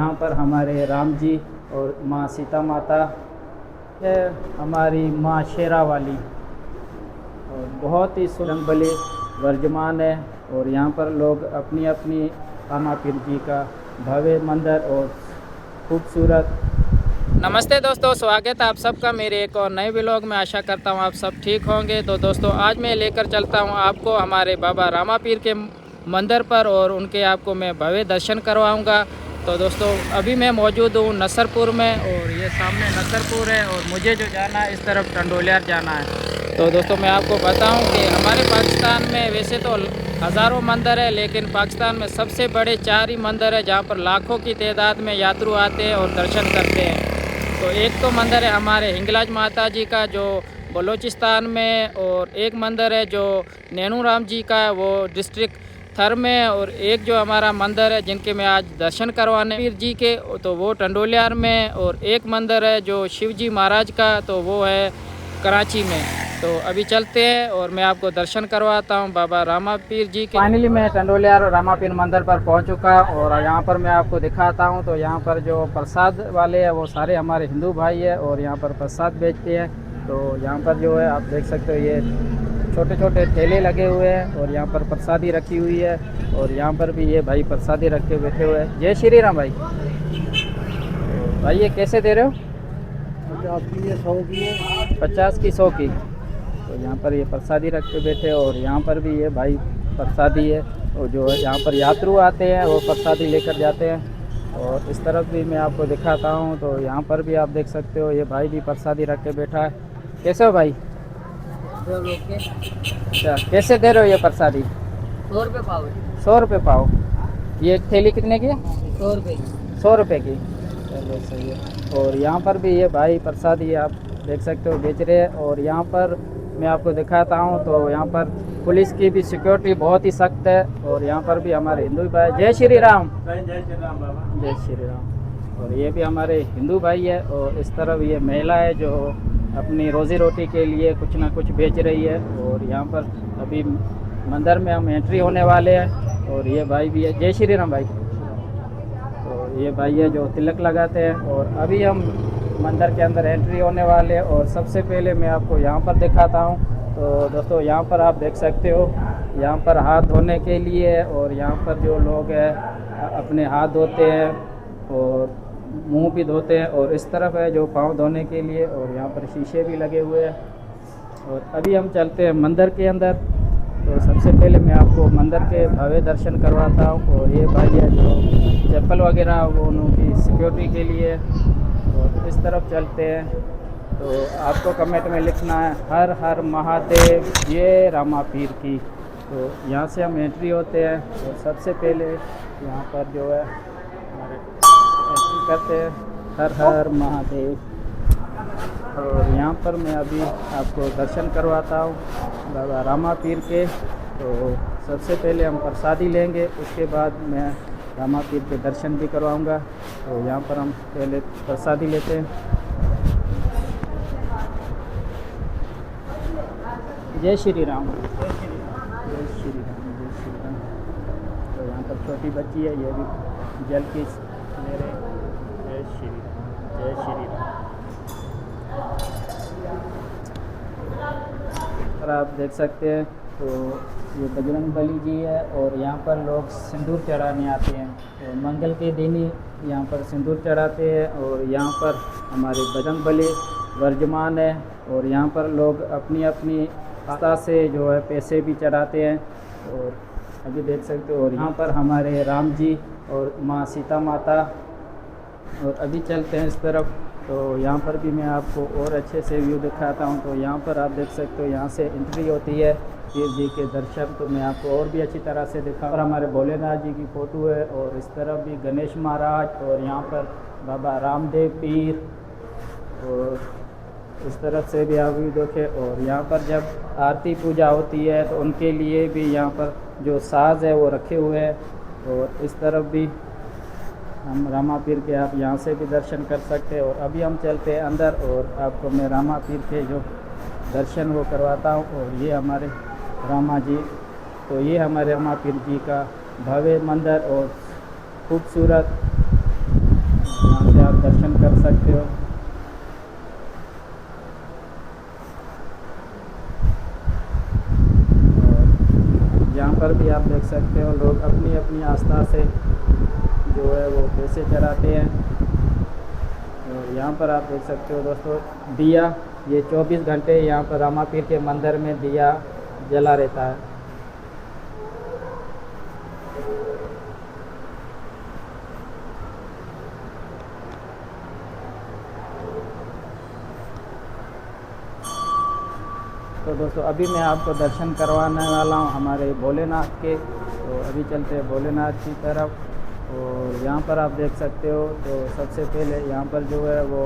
यहाँ पर हमारे राम जी और माँ सीता माता है, हमारी माँ शेरा वाली, और बहुत ही सुरंग बली वर्जमान है। और यहाँ पर लोग अपनी अपनी रामा पीर जी का भव्य मंदिर और खूबसूरत। नमस्ते दोस्तों, स्वागत है आप सबका मेरे एक और नए व्लॉग में। आशा करता हूँ आप सब ठीक होंगे। तो दोस्तों, आज मैं लेकर चलता हूँ आपको हमारे बाबा रामा पीर के मंदिर पर और उनके आपको मैं भव्य दर्शन करवाऊँगा। तो दोस्तों, अभी मैं मौजूद हूँ नसरपुर में, और ये सामने नसरपुर है और मुझे जो जाना है इस तरफ टंडोलियार जाना है। तो दोस्तों, मैं आपको बताऊं कि हमारे पाकिस्तान में वैसे तो हज़ारों मंदिर है, लेकिन पाकिस्तान में सबसे बड़े 4 ही मंदिर है जहां पर लाखों की तादाद में यात्रु आते हैं और दर्शन करते हैं। तो एक तो मंदिर है हमारे हिंगलाज माता जी का जो बलूचिस्तान में, और एक मंदिर है जो नैनू राम जी का है वो डिस्ट्रिक्ट थर में, और एक जो हमारा मंदिर है जिनके मैं आज दर्शन करवाने पीर जी के, तो वो टंडोलियार में, और एक मंदिर है जो शिव जी महाराज का, तो वो है कराची में। तो अभी चलते हैं और मैं आपको दर्शन करवाता हूं बाबा रामा पीर जी के। फाइनली मैं टंडोलियार और रामा पीर मंदिर पर पहुंच चुका, और यहां पर मैं आपको दिखाता हूं। तो यहां पर जो प्रसाद वाले हैं वो सारे हमारे हिंदू भाई है, और यहां पर प्रसाद बेचते हैं। तो यहां पर जो है आप देख सकते हो, ये छोटे छोटे ठेले लगे हुए हैं, और यहाँ पर प्रसादी रखी हुई है, और यहाँ पर भी ये भाई प्रसादी रख के बैठे हुए हैं। जय श्री राम भाई। तो भाई ये कैसे दे रहे हो? 50 की है, 100 की है। 50 की 100 की। तो यहाँ पर ये प्रसादी रख के बैठे, और यहाँ पर भी ये भाई प्रसादी है, और जो है यहाँ पर यात्रु आते हैं वो प्रसादी लेकर जाते हैं। और इस तरफ भी मैं आपको दिखाता हूँ, तो यहाँ पर भी आप देख सकते हो ये भाई भी प्रसादी रख के बैठा है। कैसे हो भाई? अच्छा, कैसे दे रहे हो ये प्रसादी? 100 रुपये पाव है। 100 रुपये पाव। ये थैली कितने की है? 100 रुपये। 100 रुपये की। चलो सही है। और यहाँ पर भी ये भाई प्रसादी आप देख सकते हो बेच रहे हैं। और यहाँ पर मैं आपको दिखाता हूँ, तो यहाँ पर पुलिस की भी सिक्योरिटी बहुत ही सख्त है, और यहाँ पर भी हमारे हिंदू भाई। जय श्री राम। जय श्री राम बाबा। जय श्री राम। और ये भी हमारे हिंदू भाई है, और इस तरफ ये महिला है जो अपनी रोज़ी रोटी के लिए कुछ ना कुछ बेच रही है। और यहाँ पर अभी मंदिर में हम एंट्री होने वाले हैं, और ये भाई भी है। जय श्री राम भाई। तो ये भाई है जो तिलक लगाते हैं, और अभी हम मंदिर के अंदर एंट्री होने वाले हैं। और सबसे पहले मैं आपको यहाँ पर दिखाता हूँ। तो दोस्तों, यहाँ पर आप देख सकते हो, यहाँ पर हाथ धोने के लिए, और यहाँ पर जो लोग हैं अपने हाथ धोते हैं और मुंह भी धोते हैं, और इस तरफ है जो पाँव धोने के लिए, और यहाँ पर शीशे भी लगे हुए हैं। और अभी हम चलते हैं मंदिर के अंदर। तो सबसे पहले मैं आपको मंदिर के भव्य दर्शन करवाता हूँ। और ये भाई है जो चप्पल वगैरह वो उनकी सिक्योरिटी के लिए। और इस तरफ चलते हैं, तो आपको कमेंट में लिखना है हर हर महादेव ये रामा पीर की। तो यहाँ से हम एंट्री होते हैं, और सबसे पहले यहाँ पर जो है हमारे एंट्री करते हैं हर हर महादेव। और यहाँ पर मैं अभी आपको दर्शन करवाता हूँ बाबा रामा पीर के। तो सबसे पहले हम प्रसादी लेंगे, उसके बाद मैं रामा पीर के दर्शन भी करवाऊँगा। तो यहाँ पर हम पहले प्रसादी लेते हैं। जय श्री राम। जय श्री राम। जय श्री राम। जय श्री राम। तो यहाँ पर छोटी बच्ची है, ये भी जल की ले रहे। जय श्री राम। जय श्री राम। और आप देख सकते हैं, तो ये बजरंग बली जी है, और यहाँ पर लोग सिंदूर चढ़ाने आते हैं। तो मंगल के दिन ही यहाँ पर सिंदूर चढ़ाते हैं, और यहाँ पर हमारे बजरंग बली वर्जमान है, और यहाँ पर लोग अपनी अपनी आस्था से जो है पैसे भी चढ़ाते हैं। और अभी देख सकते हो, और यहाँ पर हमारे राम जी और माँ सीता माता। और अभी चलते हैं इस तरफ, तो यहाँ पर भी मैं आपको और अच्छे से व्यू दिखाता हूँ। तो यहाँ पर आप देख सकते हो, यहाँ से एंट्री होती है पीर जी के दर्शन। तो मैं आपको और भी अच्छी तरह से दिखा, और हमारे भोलेनाथ जी की फ़ोटो है, और इस तरफ भी गणेश महाराज, और यहाँ पर बाबा रामदेव पीर, और इस तरफ से भी आप भी देखें। और यहाँ पर जब आरती पूजा होती है तो उनके लिए भी यहाँ पर जो साज है वो रखे हुए हैं। और इस तरफ भी हम रामा पीर के आप यहाँ से भी दर्शन कर सकते हैं। और अभी हम चलते हैं अंदर, और आपको मैं रामा पीर के जो दर्शन वो करवाता हूँ। और ये हमारे रामा जी, तो ये हमारे रामा पीर जी का भव्य मंदिर और खूबसूरत यहाँ से आप दर्शन कर सकते हो। और यहाँ पर भी आप देख सकते हो लोग अपनी अपनी आस्था से जो है वो पैसे चढ़ाते हैं। और यहाँ पर आप देख सकते हो दोस्तों दिया, ये 24 घंटे यहाँ पर रामापीर के मंदिर में दिया जला रहता है। तो दोस्तों अभी मैं आपको दर्शन करवाने वाला हूँ हमारे भोलेनाथ के। तो अभी चलते हैं भोलेनाथ की तरफ। और यहाँ पर आप देख सकते हो तो सबसे पहले यहाँ पर जो है वो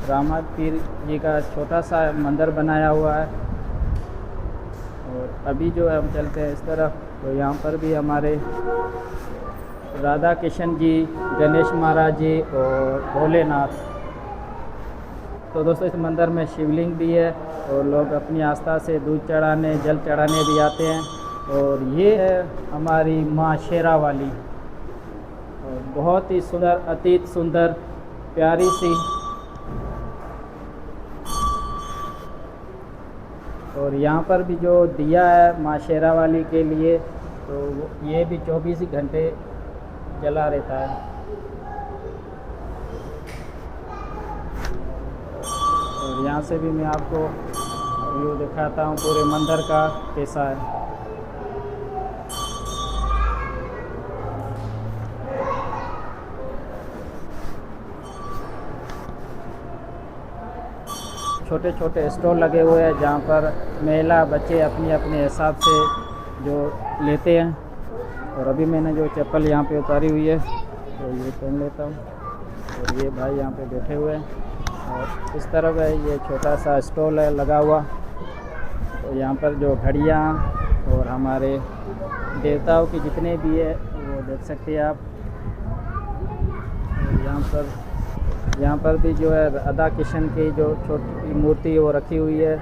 रामापीर जी का छोटा सा मंदिर बनाया हुआ है। और अभी जो है हम चलते हैं इस तरफ। तो यहाँ पर भी हमारे राधा कृष्ण जी, गणेश महाराज जी और भोलेनाथ। तो दोस्तों इस मंदिर में शिवलिंग भी है और लोग अपनी आस्था से दूध चढ़ाने, जल चढ़ाने भी आते हैं। और ये है हमारी माँ शेरा वाली, और बहुत ही सुंदर, अति सुंदर, प्यारी सी। और यहाँ पर भी जो दिया है माँ शेरा वाली के लिए, तो ये भी 24 घंटे जला रहता है। और यहाँ से भी मैं आपको व्यू दिखाता हूँ पूरे मंदिर का कैसा है। छोटे छोटे स्टॉल लगे हुए हैं जहाँ पर महिला बच्चे अपने अपने हिसाब से जो लेते हैं। और अभी मैंने जो चप्पल यहाँ पे उतारी हुई है तो ये पहन लेता हूँ। और ये भाई यहाँ पे बैठे हुए हैं और इस तरफ है ये छोटा सा स्टॉल है लगा हुआ। तो यहाँ पर जो घड़ियाँ और हमारे देवताओं की जितने भी है वो देख सकते हैं आप। और यहाँ पर भी जो है राधा कृष्ण की जो छोटी मूर्ति वो रखी हुई है।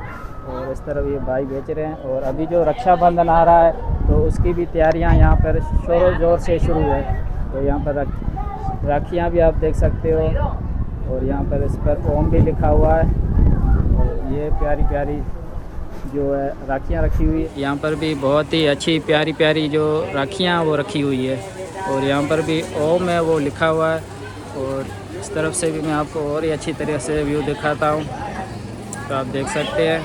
और इस तरफ ये भाई बेच रहे हैं। और अभी जो रक्षाबंधन आ रहा है तो उसकी भी तैयारियां यहाँ पर शोर ज़ोर से शुरू है। तो यहाँ पर राखियाँ भी आप देख सकते हो। और यहाँ पर इस पर ओम भी लिखा हुआ है। और ये प्यारी प्यारी जो है राखियाँ रखी हुई है। यहाँ पर भी बहुत ही अच्छी प्यारी प्यारी जो राखियाँ वो रखी हुई है। और यहाँ पर भी ओम है वो लिखा हुआ है। और इस तरफ से भी मैं आपको और ही अच्छी तरह से व्यू दिखाता हूँ तो आप देख सकते हैं।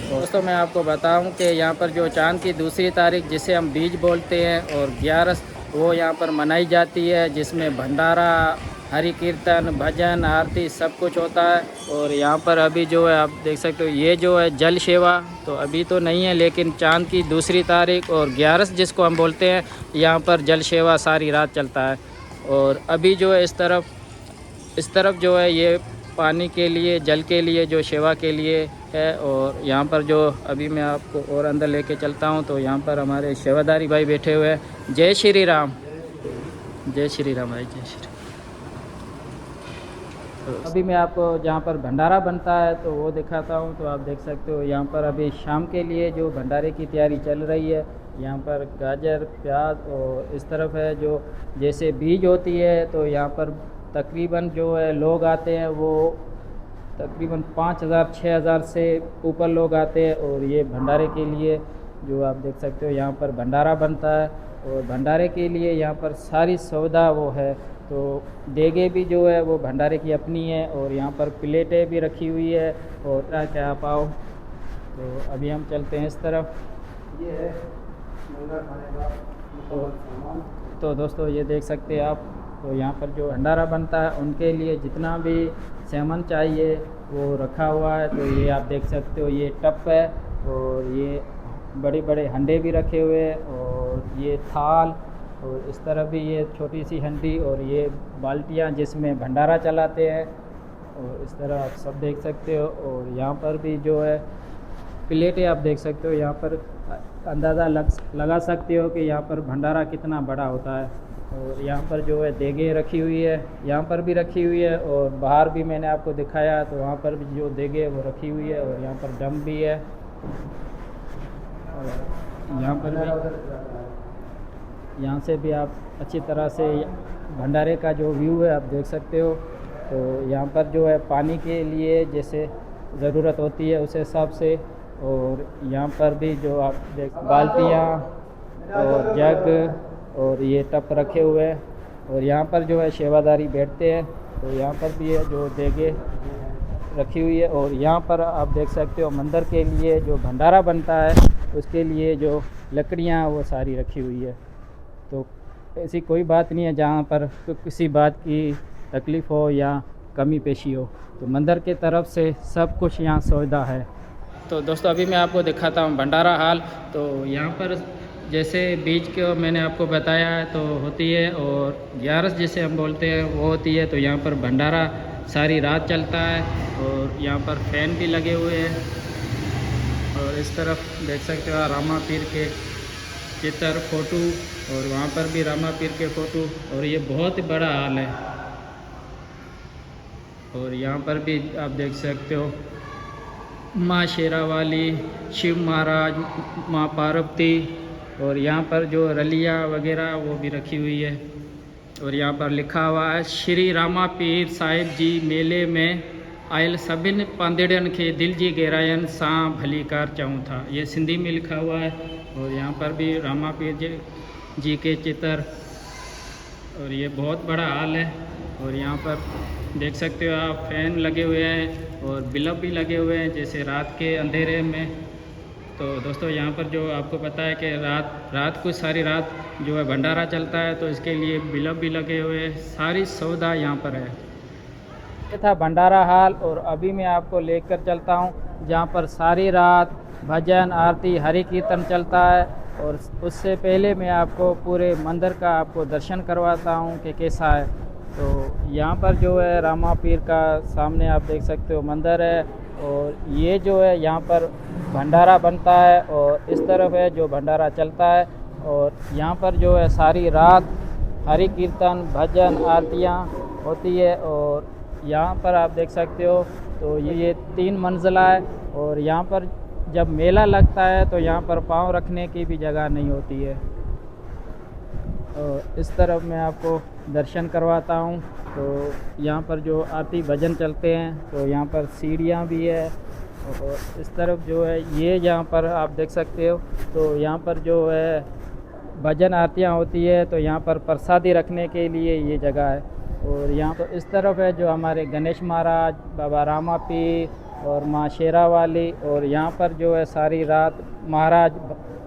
दोस्तों मैं आपको बताऊं कि यहाँ पर जो चांद की दूसरी तारीख जिसे हम बीज बोलते हैं और 11 वो यहाँ पर मनाई जाती है, जिसमें भंडारा, हरि कीर्तन, भजन, आरती सब कुछ होता है। और यहाँ पर अभी जो है आप देख सकते हो ये जो है जल सेवा तो अभी तो नहीं है, लेकिन चांद की दूसरी तारीख और 11 जिसको हम बोलते हैं यहाँ पर जल सेवा सारी रात चलता है। और अभी जो है इस तरफ जो है ये पानी के लिए, जल के लिए, जो सेवा के लिए है। और यहाँ पर जो अभी मैं आपको और अंदर लेके चलता हूँ तो यहाँ पर हमारे सेवादारी भाई बैठे हुए हैं। जय श्री राम, जय श्री राम भाई, जय श्री राम। तो अभी मैं आपको जहाँ पर भंडारा बनता है तो वो दिखाता हूँ। तो आप देख सकते हो यहाँ पर अभी शाम के लिए जो भंडारे की तैयारी चल रही है। यहाँ पर गाजर, प्याज और इस तरफ है जो जैसे बीज होती है। तो यहाँ पर तकरीबन जो है लोग आते हैं वो तकरीबन 5000 6000 से ऊपर लोग आते हैं। और ये भंडारे के लिए जो आप देख सकते हो यहाँ पर भंडारा बनता है। और भंडारे के लिए यहाँ पर सारी सुविधा वो है। तो देगे भी जो है वो भंडारे की अपनी है। और यहाँ पर प्लेटें भी रखी हुई है और क्या पाओ। तो अभी हम चलते हैं इस तरफ। ये है तो दोस्तों ये देख सकते हैं आप। तो यहाँ पर जो भंडारा बनता है उनके लिए जितना भी सामान चाहिए वो रखा हुआ है। तो ये आप देख सकते हो ये टप है और ये बड़े बड़े हंडे भी रखे हुए हैं और ये थाल और इस तरफ भी ये छोटी सी हंडी और ये बाल्टियाँ जिसमें भंडारा चलाते हैं। और इस तरह आप सब देख सकते हो। और यहाँ पर भी जो है प्लेटें आप देख सकते हो। यहाँ पर अंदाज़ा लगा सकते हो कि यहाँ पर भंडारा कितना बड़ा होता है। और यहाँ पर जो है देगे रखी हुई है, यहाँ पर भी रखी हुई है। और बाहर भी मैंने आपको दिखाया तो वहाँ पर भी जो देगे वो रखी हुई है। और यहाँ पर डम भी है और यहाँ पर भी, यहाँ से भी आप अच्छी तरह से भंडारे का जो व्यू है आप देख सकते हो। तो यहाँ पर जो है पानी के लिए जैसे ज़रूरत होती है उस हिसाब से, और यहाँ पर भी जो आप देख बाल्टियाँ और जग और ये टप रखे हुए हैं, और यहाँ पर जो है सेवादारी बैठते हैं। तो यहाँ पर भी है जो देगे रखी हुई है, और यहाँ पर आप देख सकते हो मंदिर के लिए जो भंडारा बनता है उसके लिए जो लकड़ियाँ वो सारी रखी हुई है। तो ऐसी कोई बात नहीं है जहाँ पर किसी बात की तकलीफ़ हो या कमी पेशी हो, तो मंदिर के तरफ से सब कुछ यहाँ सुविधा है। तो दोस्तों अभी मैं आपको दिखाता हूँ भंडारा हाल। तो यहाँ पर जैसे बीच को मैंने आपको बताया है तो होती है, और ग्यारस जिसे हम बोलते हैं वो होती है। तो यहाँ पर भंडारा सारी रात चलता है, और यहाँ पर फैन भी लगे हुए हैं, और इस तरफ देख सकते हो रामा पीर के चित्र फ़ोटो, और वहाँ पर भी रामा पीर के फ़ोटो, और ये बहुत ही बड़ा हाल है। और यहाँ पर भी आप देख सकते हो माँ शेरावाली, शिव महाराज, माँ पार्वती, और यहाँ पर जो रलिया वगैरह वो भी रखी हुई है। और यहाँ पर लिखा हुआ है श्री रामा पीर साहिब जी मेले में आयल सभिन पांदेड़न के दिल जी गहरायन सा भली कार चाहूँ था, ये सिंधी में लिखा हुआ है। और यहाँ पर भी रामा पीर जी के चित्र, और ये बहुत बड़ा हाल है। और यहाँ पर देख सकते हो आप फैन लगे हुए हैं और बल्ब भी लगे हुए हैं जैसे रात के अंधेरे में। तो दोस्तों यहाँ पर जो आपको पता है कि रात को सारी रात जो है भंडारा चलता है, तो इसके लिए बल्ब भी लगे हुए हैं, सारी सुविधा यहाँ पर है। ये था भंडारा हाल, और अभी मैं आपको लेकर चलता हूँ जहाँ पर सारी रात भजन आरती हरि कीर्तन चलता है। और उससे पहले मैं आपको पूरे मंदिर का आपको दर्शन करवाता हूँ कि कैसा है। तो यहाँ पर जो है रामा पीर का सामने आप देख सकते हो मंदिर है, और ये जो है यहाँ पर भंडारा बनता है, और इस तरफ है जो भंडारा चलता है। और यहाँ पर जो है सारी रात हरि कीर्तन भजन आरतियाँ होती है। और यहाँ पर आप देख सकते हो तो ये 3 मंजिला है, और यहाँ पर जब मेला लगता है तो यहाँ पर पाँव रखने की भी जगह नहीं होती है। और इस तरफ मैं आपको दर्शन करवाता हूँ। तो यहाँ पर जो आरती भजन चलते हैं, तो यहाँ पर सीढ़ियाँ भी है, और इस तरफ जो है ये यहाँ पर आप देख सकते हो। तो यहाँ पर जो है भजन आरतियाँ होती है, तो यहाँ पर प्रसादी रखने के लिए ये जगह है। और यहाँ तो इस तरफ है जो हमारे गणेश महाराज, बाबा रामा पीर और माँ शेरावाली, और यहाँ पर जो है सारी रात महाराज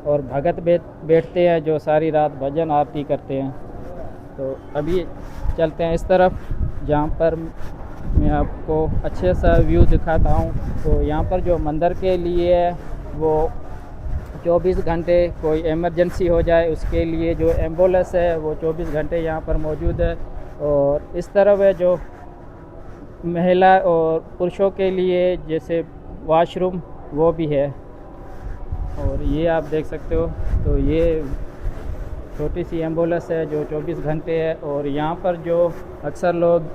और भगत बैठते हैं जो सारी रात भजन आरती करते हैं। तो अभी चलते हैं इस तरफ जहाँ पर मैं आपको अच्छे सा व्यू दिखाता हूँ। तो यहाँ पर जो मंदिर के लिए है वो 24 घंटे कोई इमरजेंसी हो जाए उसके लिए जो एम्बुलेंस है वो 24 घंटे यहाँ पर मौजूद है। और इस तरफ है जो महिला और पुरुषों के लिए जैसे वॉशरूम वो भी है, और ये आप देख सकते हो। तो ये छोटी सी एम्बुलेंस है जो 24 घंटे है। और यहाँ पर जो अक्सर लोग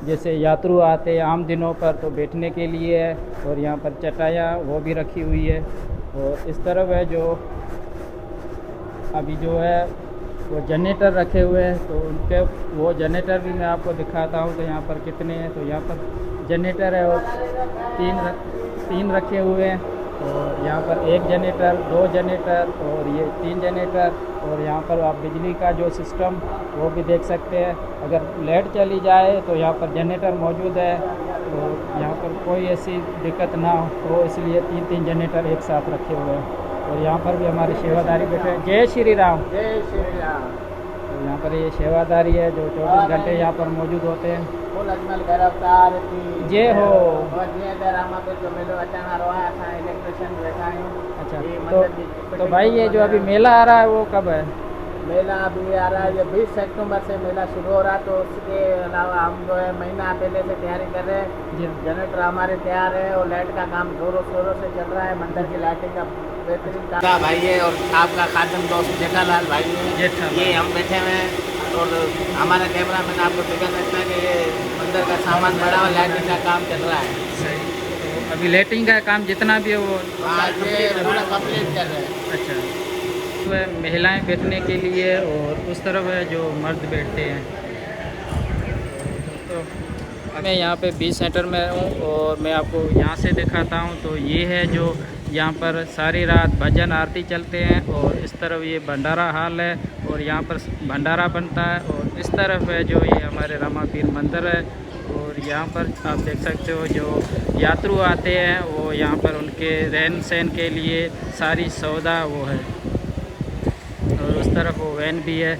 जैसे यात्रु आते हैं आम दिनों पर तो बैठने के लिए है, और यहाँ पर चटाइयाँ वो भी रखी हुई है। और इस तरफ है जो अभी जो है वो जनरेटर रखे हुए हैं, तो उनके वो जनरेटर भी मैं आपको दिखाता हूँ। तो यहाँ पर कितने हैं, तो यहाँ पर जनरेटर है वो तीन रखे हुए हैं। और यहाँ पर 1 जनरेटर, 2 जनरेटर और ये 3 जनरेटर। और यहाँ पर आप बिजली का जो सिस्टम वो भी देख सकते हैं। अगर लाइट चली जाए तो यहाँ पर जनरेटर मौजूद है, तो यहाँ पर कोई ऐसी दिक्कत ना हो, इसलिए 3 जनरेटर एक साथ रखे हुए हैं। और यहाँ पर भी हमारे सेवादारी बैठे हैं। जय श्री राम। जय श्री राम। तो यहाँ पर ये सेवादारी है जो 24 घंटे यहाँ पर मौजूद होते हैं। बोल अजमल गिरफ्तार थी जय हो। और जीअं रामा पे जो मेलो अचण वारो आहे, असां इलेक्ट्रिशियन वेठा आहियूं। अच्छा, ये मंदिर जी तो भाई ये जो अभी मेला आ रहा है वो कब है? मेला अभी आ रहा है, ये 20 अक्टूबर से मेला शुरू हो रहा है। तो उसके अलावा हम जो है महीना पहले से तैयारी कर रहे हैं। जी। जनरेटर हमारे तैयार है और लाइट का काम जोरों शोरों से चल रहा है। मंदिर की लाइटिंग का बेहतरीन काम भाई है। और आपका खादम दोस्त जेठालाल भाई है, ये हम बैठे हुए हैं। और हमारा कैमरा मैन आपको दिखा सकता है कि ये मंदिर का सामान बड़ा और लाइटिंग का काम चल रहा है। सही। तो अभी लाइटिंग का काम जितना भी है वो ये पूरा कंप्लीट चल रहा है। अच्छा, तो है महिलाएं बैठने के लिए, और उस तरफ है जो मर्द बैठते हैं। दोस्तों, मैं यहाँ पे बीच सेंटर में हूँ और मैं आपको यहाँ से दिखाता हूँ। तो ये है जो यहाँ पर सारी रात भजन आरती चलते हैं और इस तरफ ये भंडारा हाल है और यहाँ पर भंडारा बनता है और इस तरफ है जो ये हमारे रामापीर मंदिर है। और यहाँ पर आप देख सकते हो जो यात्रु आते हैं वो यहाँ पर उनके रहन सहन के लिए सारी सौदा वो है और उस तरफ वो वैन भी है।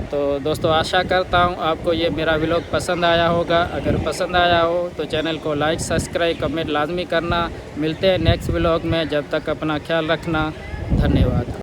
तो दोस्तों, आशा करता हूँ आपको ये मेरा व्लॉग पसंद आया होगा। अगर पसंद आया हो तो चैनल को लाइक, सब्सक्राइब, कमेंट लाजमी करना। मिलते हैं नेक्स्ट व्लॉग में, जब तक अपना ख्याल रखना। धन्यवाद।